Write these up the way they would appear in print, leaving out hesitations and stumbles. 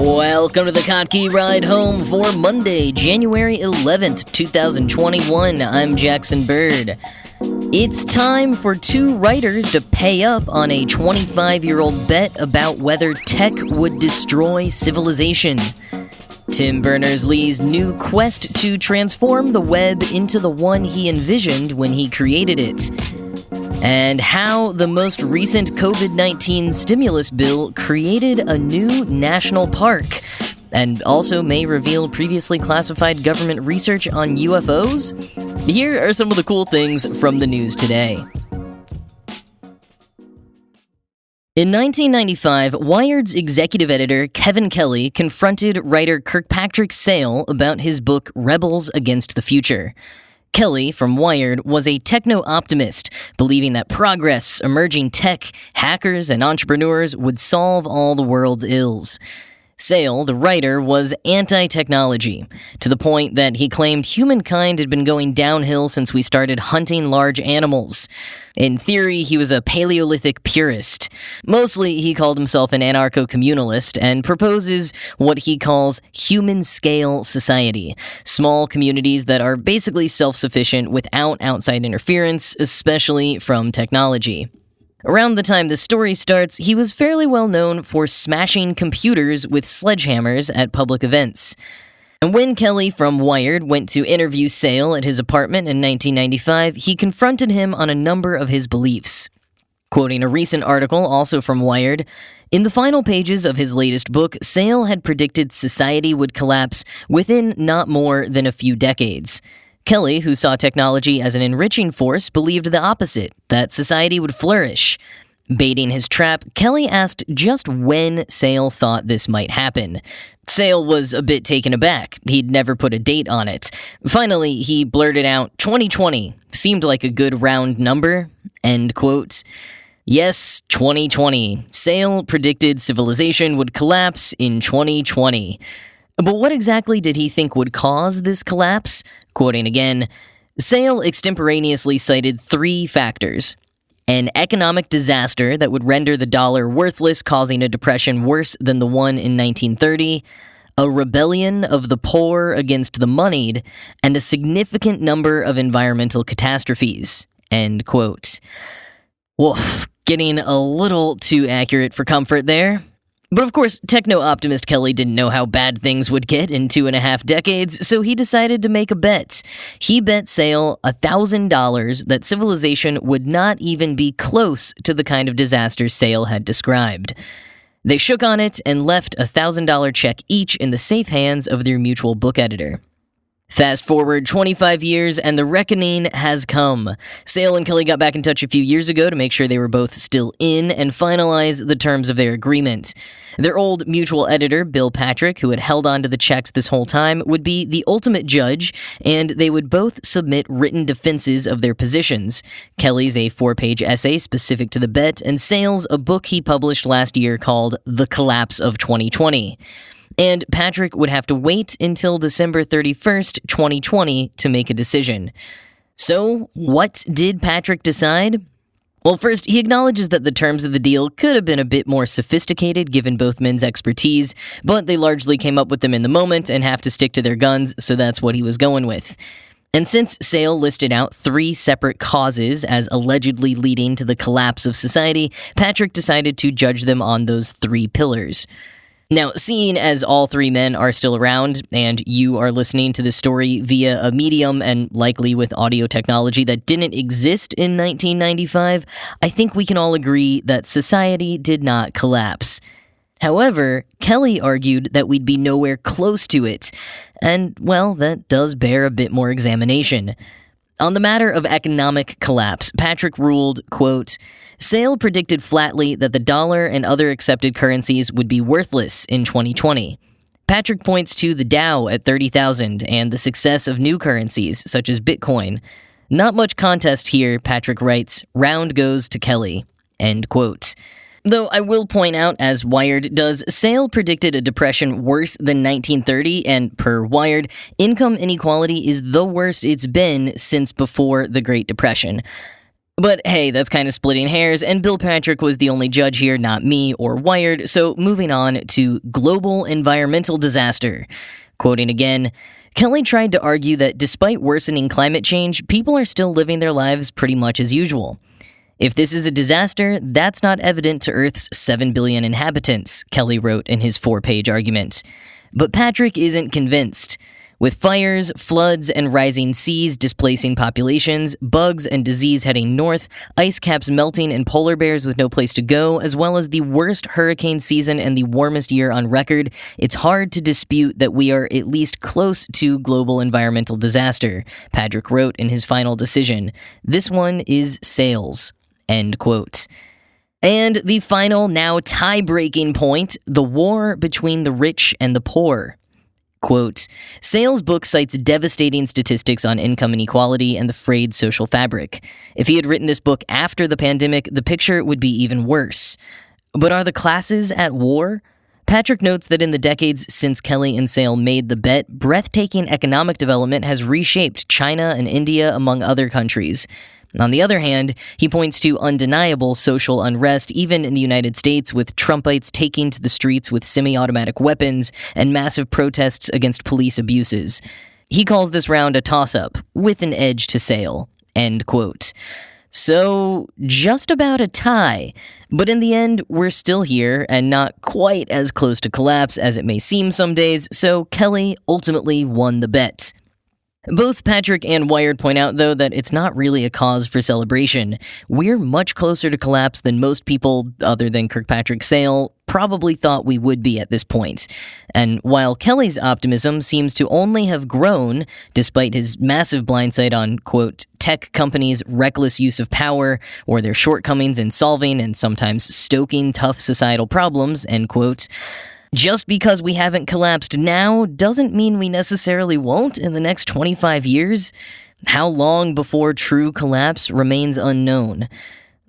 Welcome to the Kottke Ride Home for Monday, January 11th, 2021. I'm Jackson Bird. It's time for two writers to pay up on a 25-year-old bet about whether tech would destroy civilization. Tim Berners-Lee's new quest to transform the web into the one he envisioned when he created it. And how the most recent COVID-19 stimulus bill created a new national park, and also may reveal previously classified government research on UFOs? Here are some of the cool things from the news today. In 1995, Wired's executive editor Kevin Kelly confronted writer Kirkpatrick Sale about his book Rebels Against the Future. Kelly, from Wired, was a techno-optimist, believing that progress, emerging tech, hackers, and entrepreneurs would solve all the world's ills. Sale, the writer, was anti-technology, to the point that he claimed humankind had been going downhill since we started hunting large animals. In theory, he was a Paleolithic purist. Mostly, he called himself an anarcho-communalist and proposes what he calls human-scale society, small communities that are basically self-sufficient without outside interference, especially from technology. Around the time the story starts, he was fairly well known for smashing computers with sledgehammers at public events. And when Kelly from Wired went to interview Sale at his apartment in 1995, he confronted him on a number of his beliefs. Quoting a recent article, also from Wired, in the final pages of his latest book, Sale had predicted society would collapse within not more than a few decades. Kelly, who saw technology as an enriching force, believed the opposite, that society would flourish. Baiting his trap, Kelly asked just when Sale thought this might happen. Sale was a bit taken aback. He'd never put a date on it. Finally, he blurted out, 2020. Seemed like a good round number. End quote. Yes, 2020. Sale predicted civilization would collapse in 2020. But what exactly did he think would cause this collapse? Quoting again, Sale extemporaneously cited three factors. An economic disaster that would render the dollar worthless, causing a depression worse than the one in 1930, a rebellion of the poor against the moneyed, and a significant number of environmental catastrophes. End quote. Woof, getting a little too accurate for comfort there. But of course, techno-optimist Kelly didn't know how bad things would get in 2.5 decades, so he decided to make a bet. He bet Sale $1,000 that civilization would not even be close to the kind of disaster Sale had described. They shook on it and left a $1,000 check each in the safe hands of their mutual book editor. Fast forward 25 years, and the reckoning has come. Sale and Kelly got back in touch a few years ago to make sure they were both still in and finalize the terms of their agreement. Their old mutual editor, Bill Patrick, who had held on to the checks this whole time, would be the ultimate judge, and they would both submit written defenses of their positions. Kelly's a 4-page essay specific to the bet, and Sale's a book he published last year called The Collapse of 2020. And Patrick would have to wait until December 31st, 2020 to make a decision. So, what did Patrick decide? Well, first, he acknowledges that the terms of the deal could have been a bit more sophisticated given both men's expertise, but they largely came up with them in the moment and have to stick to their guns, so that's what he was going with. And since Sale listed out 3 separate causes as allegedly leading to the collapse of society, Patrick decided to judge them on those 3 pillars. Now, seeing as all 3 men are still around, and you are listening to this story via a medium and likely with audio technology that didn't exist in 1995, I think we can all agree that society did not collapse. However, Kelly argued that we'd be nowhere close to it, and, well, that does bear a bit more examination. On the matter of economic collapse, Patrick ruled, quote, Sale predicted flatly that the dollar and other accepted currencies would be worthless in 2020. Patrick points to the Dow at 30,000 and the success of new currencies, such as Bitcoin. Not much contest here, Patrick writes. Round goes to Kelly. End quote. Though I will point out, as Wired does, Sale predicted a depression worse than 1930, and per Wired, income inequality is the worst it's been since before the Great Depression. But hey, that's kind of splitting hairs, and Bill Patrick was the only judge here, not me or Wired, so moving on to global environmental disaster. Quoting again, Kelly tried to argue that despite worsening climate change, people are still living their lives pretty much as usual. If this is a disaster, that's not evident to Earth's 7 billion inhabitants, Kelly wrote in his 4-page argument. But Patrick isn't convinced. With fires, floods, and rising seas displacing populations, bugs and disease heading north, ice caps melting, and polar bears with no place to go, as well as the worst hurricane season and the warmest year on record, it's hard to dispute that we are at least close to global environmental disaster, Patrick wrote in his final decision. This one is sales. End quote. And the final, now tie-breaking point, the war between the rich and the poor. Quote, Sale's book cites devastating statistics on income inequality and the frayed social fabric. If he had written this book after the pandemic, the picture would be even worse. But are the classes at war? Patrick notes that in the decades since Kelly and Sale made the bet, breathtaking economic development has reshaped China and India, among other countries. On the other hand, he points to undeniable social unrest even in the United States, with Trumpites taking to the streets with semi-automatic weapons and massive protests against police abuses. He calls this round a toss-up, with an edge to Sale. End quote. So, just about a tie. But in the end, we're still here, and not quite as close to collapse as it may seem some days, so Kelly ultimately won the bet. Both Patrick and Wired point out, though, that it's not really a cause for celebration. We're much closer to collapse than most people, other than Kirkpatrick Sale, probably thought we would be at this point. And while Kelly's optimism seems to only have grown, despite his massive blindsight on, quote, tech companies' reckless use of power, or their shortcomings in solving and sometimes stoking tough societal problems, end quote, just because we haven't collapsed now doesn't mean we necessarily won't in the next 25 years. How long before true collapse remains unknown.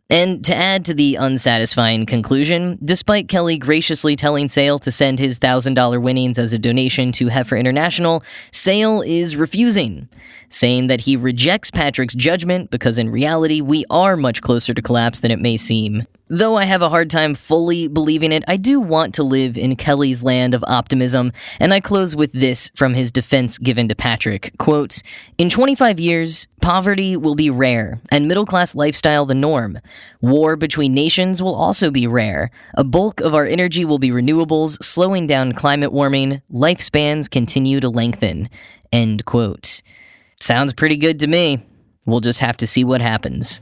And to add to the unsatisfying conclusion, despite Kelly graciously telling Sale to send his $1,000 winnings as a donation to Heifer International, Sale is refusing, saying that he rejects Patrick's judgment because in reality we are much closer to collapse than it may seem. Though I have a hard time fully believing it, I do want to live in Kelly's land of optimism, and I close with this from his defense given to Patrick. Quote, in 25 years, poverty will be rare, and middle-class lifestyle the norm. War between nations will also be rare. A bulk of our energy will be renewables, slowing down climate warming. Lifespans continue to lengthen. End quote. Sounds pretty good to me. We'll just have to see what happens.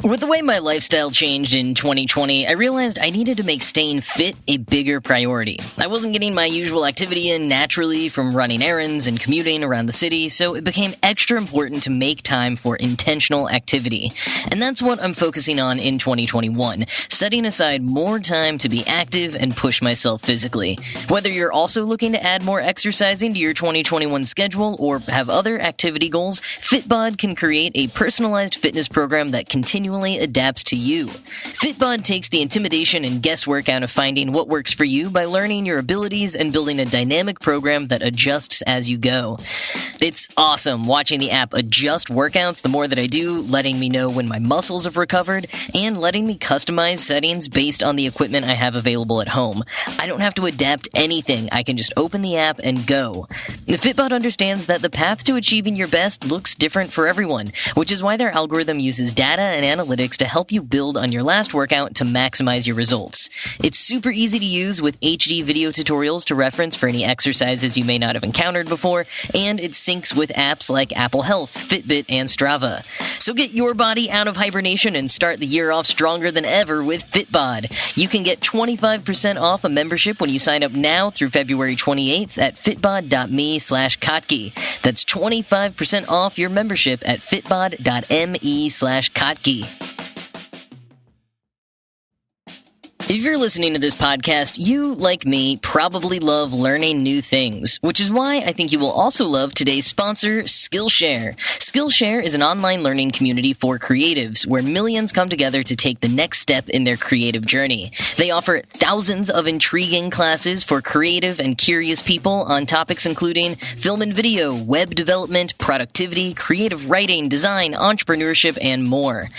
With the way my lifestyle changed in 2020, I realized I needed to make staying fit a bigger priority. I wasn't getting my usual activity in naturally from running errands and commuting around the city, so it became extra important to make time for intentional activity. And that's what I'm focusing on in 2021, setting aside more time to be active and push myself physically. Whether you're also looking to add more exercising to your 2021 schedule or have other activity goals, Fitbod can create a personalized fitness program that continually adapts to you. Fitbod takes the intimidation and guesswork out of finding what works for you by learning your abilities and building a dynamic program that adjusts as you go. It's awesome watching the app adjust workouts the more that I do, letting me know when my muscles have recovered, and letting me customize settings based on the equipment I have available at home. I don't have to adapt anything. I can just open the app and go. The Fitbod understands that the path to achieving your best looks different for everyone, which is why their algorithm uses data and analytics to help you build on your last workout to maximize your results. It's super easy to use with HD video tutorials to reference for any exercises you may not have encountered before, and it syncs with apps like Apple Health, Fitbit, and Strava. So get your body out of hibernation and start the year off stronger than ever with Fitbod. You can get 25% off a membership when you sign up now through February 28th at fitbod.me/Kotke. That's 25% off your membership at fitbod.me/Kotke. If you're listening to this podcast, you, like me, probably love learning new things, which is why I think you will also love today's sponsor, Skillshare. Skillshare is an online learning community for creatives where millions come together to take the next step in their creative journey. They offer thousands of intriguing classes for creative and curious people on topics including film and video, web development, productivity, creative writing, design, entrepreneurship, and more.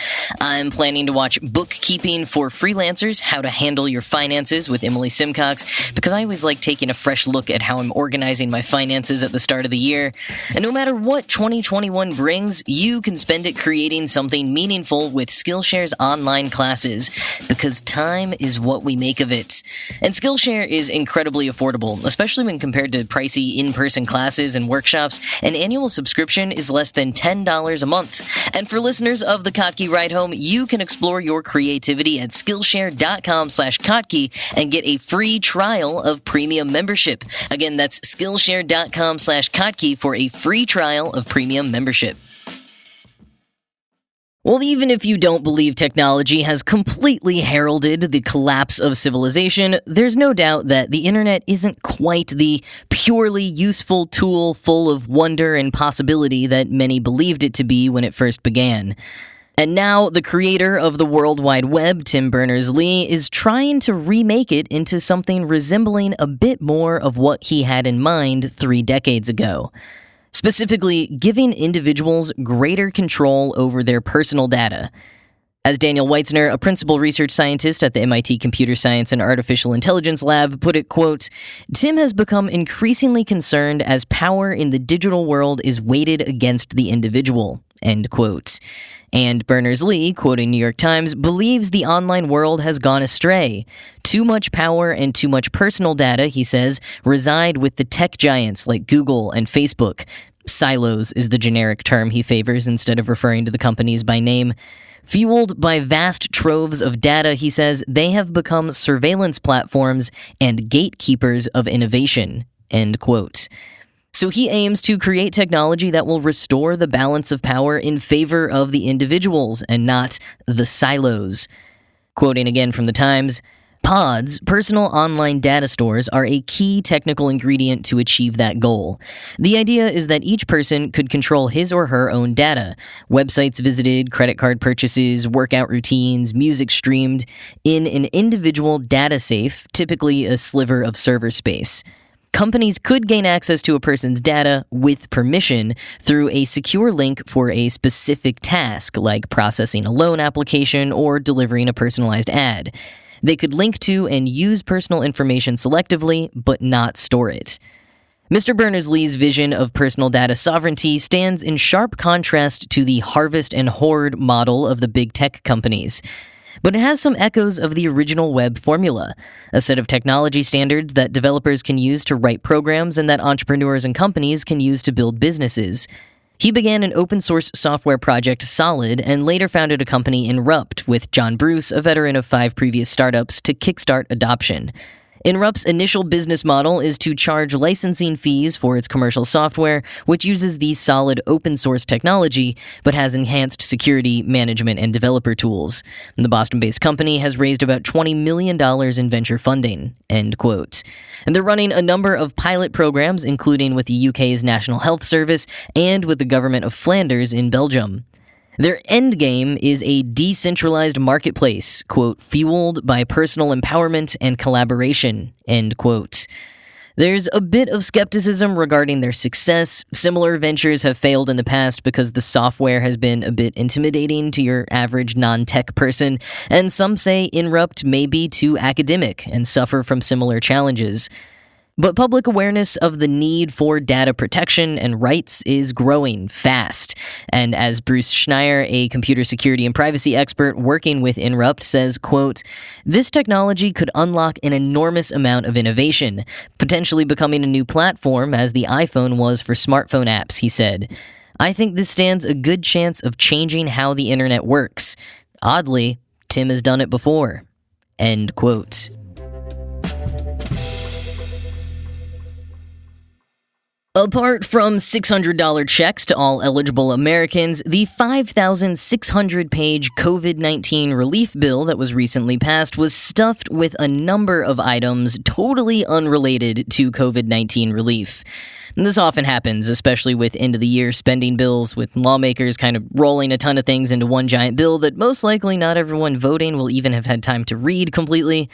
I'm planning to watch Bookkeeping for Freelancers, How to Handle Your Finances with Emily Simcox, because I always like taking a fresh look at how I'm organizing my finances at the start of the year. And no matter what 2021 brings, you can spend it creating something meaningful with Skillshare's online classes, because time is what we make of it. And Skillshare is incredibly affordable, especially when compared to pricey in-person classes and workshops. An annual subscription is less than $10 a month. And for listeners of the Kottke Ride Home, you can explore your creativity at Skillshare.com/Kottke and get a free trial of premium membership. Again, that's Skillshare.com/Kottke for a free trial of premium membership. Well, even if you don't believe technology has completely heralded the collapse of civilization, there's no doubt that the internet isn't quite the purely useful tool full of wonder and possibility that many believed it to be when it first began. And now, the creator of the World Wide Web, Tim Berners-Lee, is trying to remake it into something resembling a bit more of what he had in mind 3 decades ago. Specifically, giving individuals greater control over their personal data. As Daniel Weitzner, a principal research scientist at the MIT Computer Science and Artificial Intelligence Lab, put it, quote, "Tim has become increasingly concerned as power in the digital world is weighted against the individual," end quote. And Berners-Lee, quoting New York Times, believes the online world has gone astray. Too much power and too much personal data, he says, reside with the tech giants like Google and Facebook. Silos is the generic term he favors instead of referring to the companies by name. Fueled by vast troves of data, he says, they have become surveillance platforms and gatekeepers of innovation, end quote. So he aims to create technology that will restore the balance of power in favor of the individuals and not the silos. Quoting again from the Times, "Pods, personal online data stores, are a key technical ingredient to achieve that goal. The idea is that each person could control his or her own data, websites visited, credit card purchases, workout routines, music streamed, in an individual data safe, typically a sliver of server space. Companies could gain access to a person's data with permission through a secure link for a specific task, like processing a loan application or delivering a personalized ad. They could link to and use personal information selectively, but not store it." Mr. Berners-Lee's vision of personal data sovereignty stands in sharp contrast to the harvest and hoard model of the big tech companies. But it has some echoes of the original web formula, a set of technology standards that developers can use to write programs and that entrepreneurs and companies can use to build businesses. He began an open-source software project, Solid, and later founded a company, Inrupt, with John Bruce, a veteran of 5 previous startups, to kickstart adoption. Inrupt's initial business model is to charge licensing fees for its commercial software, which uses the Solid open-source technology, but has enhanced security, management, and developer tools. The Boston-based company has raised about $20 million in venture funding, end quote. And they're running a number of pilot programs, including with the UK's National Health Service and with the government of Flanders in Belgium. Their endgame is a decentralized marketplace, quote, "fueled by personal empowerment and collaboration," end quote. There's a bit of skepticism regarding their success. Similar ventures have failed in the past because the software has been a bit intimidating to your average non-tech person, and some say Inrupt may be too academic and suffer from similar challenges. But public awareness of the need for data protection and rights is growing fast. And as Bruce Schneier, a computer security and privacy expert working with Inrupt, says, quote, "This technology could unlock an enormous amount of innovation, potentially becoming a new platform as the iPhone was for smartphone apps," he said. "I think this stands a good chance of changing how the internet works. Oddly, Tim has done it before." End quote. Apart from $600 checks to all eligible Americans, the 5,600-page COVID-19 relief bill that was recently passed was stuffed with a number of items totally unrelated to COVID-19 relief. And this often happens, especially with end-of-the-year spending bills, with lawmakers kind of rolling a ton of things into one giant bill that most likely not everyone voting will even have had time to read completely.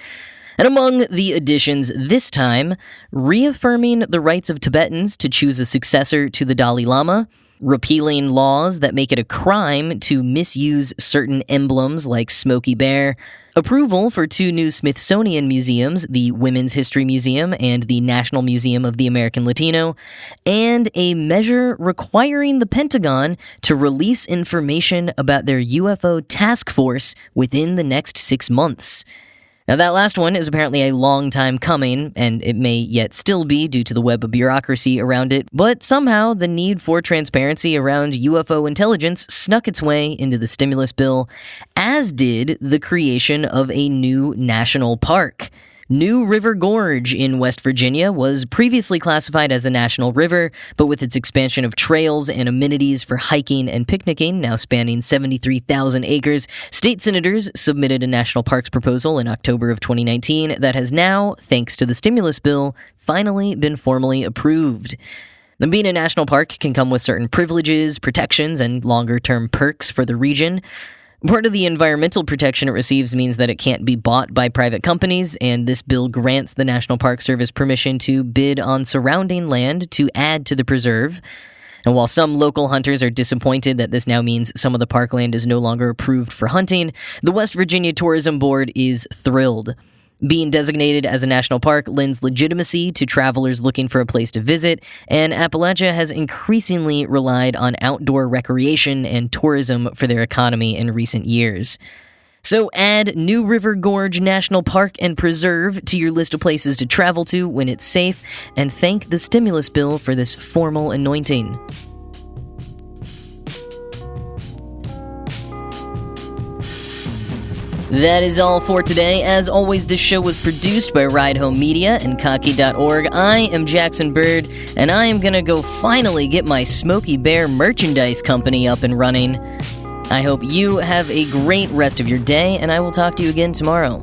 And among the additions this time, reaffirming the rights of Tibetans to choose a successor to the Dalai Lama, repealing laws that make it a crime to misuse certain emblems like Smokey Bear, approval for two new Smithsonian museums, the Women's History Museum and the National Museum of the American Latino, and a measure requiring the Pentagon to release information about their UFO task force within the next 6 months. Now, that last one is apparently a long time coming, and it may yet still be due to the web of bureaucracy around it, but somehow the need for transparency around UFO intelligence snuck its way into the stimulus bill, as did the creation of a new national park. New River Gorge in West Virginia was previously classified as a national river, but with its expansion of trails and amenities for hiking and picnicking, now spanning 73,000 acres, state senators submitted a national parks proposal in October of 2019 that has now, thanks to the stimulus bill, finally been formally approved. And being a national park can come with certain privileges, protections, and longer-term perks for the region. Part of the environmental protection it receives means that it can't be bought by private companies, and this bill grants the National Park Service permission to bid on surrounding land to add to the preserve. And while some local hunters are disappointed that this now means some of the parkland is no longer approved for hunting, the West Virginia Tourism Board is thrilled. Being designated as a national park lends legitimacy to travelers looking for a place to visit, and Appalachia has increasingly relied on outdoor recreation and tourism for their economy in recent years. So add New River Gorge National Park and Preserve to your list of places to travel to when it's safe, and thank the stimulus bill for this formal anointing. That is all for today. As always, this show was produced by Ride Home Media and Cocky.org. I am Jackson Bird, and I am gonna go finally get my Smokey Bear merchandise company up and running. I hope you have a great rest of your day, and I will talk to you again tomorrow.